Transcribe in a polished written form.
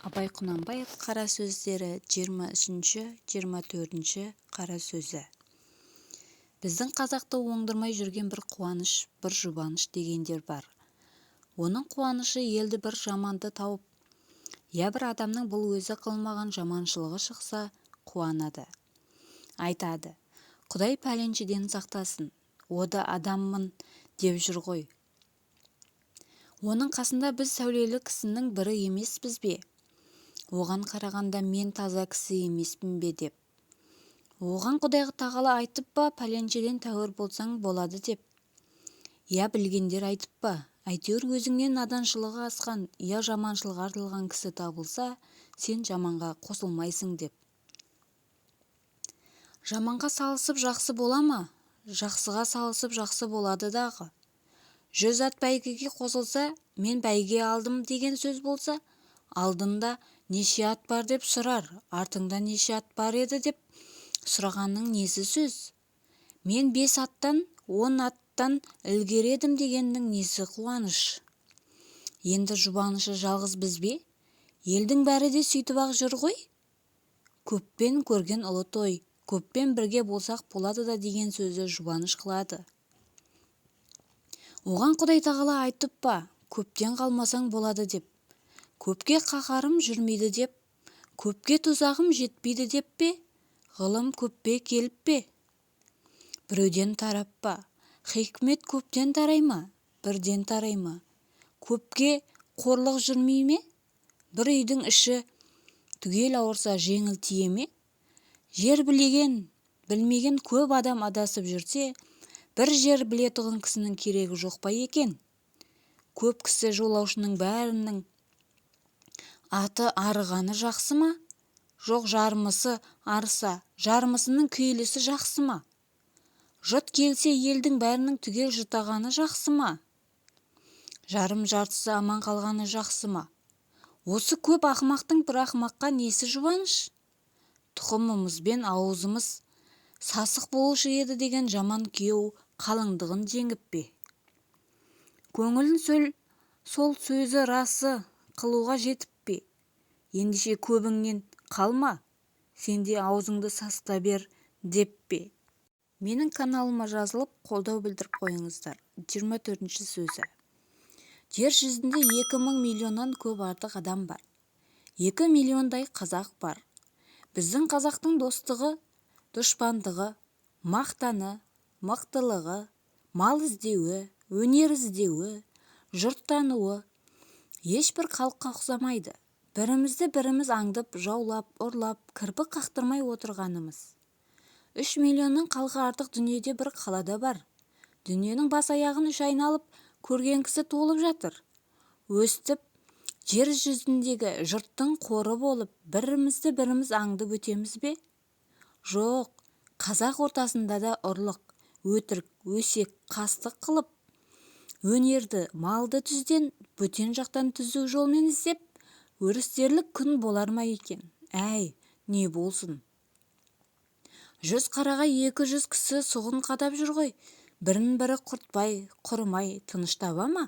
Абай Құнанбаев қара сөздері 23-24 қара сөзі. Біздің қазақты оңдырмай жүрген бір қуаныш, бір жұбаныш дегендер бар. Оның қуанышы елді бір жаманды тауып, я бір адамның бұл өзі қылмаған жаманшылығы шықса қуанады. Айтады, Құдай пәленшеден сақтасын, о да адаммын деп жүр ғой. Оның қасында біз сәулелі кісінің бірі емеспіз бе? Оған қарағанда мен таза кісі емеспін бе деп. Оған Құдай тағала айтып па, пәленшеден тәуір болсаң болады деп. Я білгендер айтып па, әйтеуір өзіңнен наданшылығы асқан, я жаманшылығы артылған кісі табылса, сен жаманға қосылмайсың деп. Жаманға салысып жақсы бола ма? Жақсыға салысып жақсы болады дағы. 100 ат бәйгеге қосылса, мен бәйге алдым деген сөз болса, алдында неше ат бар деп сұрар, артыңда неше ат бар еді деп сұрағанның несі сөз? Мен 5 аттан 10 аттан ілгері едім дегеннің несі қуаныш? Енді жұбанышы жалғыз біз бе? Елдің бәрі де сөйтіп ақ жүр ғой? Көппен көрген ұлы той, көппен бірге болсақ болады да деген сөзі жұбаныш қылады. Оған Құдай тағала айтып па, көптен қалмасаң болады деп. Көпке қаһарым жүрмейді деп, көпке тұзағым жетпейді деп пе? Ғылым көппе келіп пе? Біреуден тарап па? Хикмет көптен тарай ма? Бірден тарай ма? Көпке қорлық жүрмей ме? Бір үйдің іші түгел ауырса жеңіл тие ме? Жер білмеген көп адам адасып жүрсе, бір жер білетұғын кісінің керегі жоқ па екен? Көп кісі жолаушының бәрінің аты арығаны жақсы ма? Жоқ, жармысы арыса, жармысының күйлісі жақсы ма? Жұт келсе елдің бәрінің түгел жұтағаны жақсы ма? Жарым жартысы аман қалғаны жақсы ма? Осы көп ақымақтың бір ақымаққа несі жұбаныш? Тұқымымыз бен аузымыз сасық болушы еді деген жаман күйеу қалыңдығын жеңіп пе? Көңілін сол сөзі расы қылуға жетіп пе? Ендеше көбіңнен қалма, сенде аузыңды сасыта бер деп пе? Менің каналыма жазылып, қолдау білдіріп қойыңыздар. 24 сөзі. Жер жүзінде 2000 миллионнан көп артық адам бар. 2 миллиондай қазақ бар. Біздің қазақтың достығы, дұшпандығы, мақтаны, мықтылығы, мал іздеуі, өнер іздеуі, жұрт тануы ешбір халыққа ұқсамайды. Бірімізді біріміз аңдып, жаулап, ұрлап, кірпік қақтырмай отырғанымыз. 3 миллионның халқы артық дүниеде бір қалада бар. Дүниенің бас аяғын 3 айналып көрген кісі толып жатыр. Өстіп, жер жүзіндегі жұрттың қоры болып, бірімізді біріміз аңдып өтеміз бе? Жоқ, қазақ ортасында да ұрлық, өтірік, өсек, қастық қылып, өнерді, малды түзден, бөтен жақтан түзу жолмен іздеп, өрістерлік күн болар ма екен? Әй, не болсын? 100 қараға 200 кісі сұғын қадап жүр ғой. Бірін бірі құртпай, құрымай, тыныш таба ма?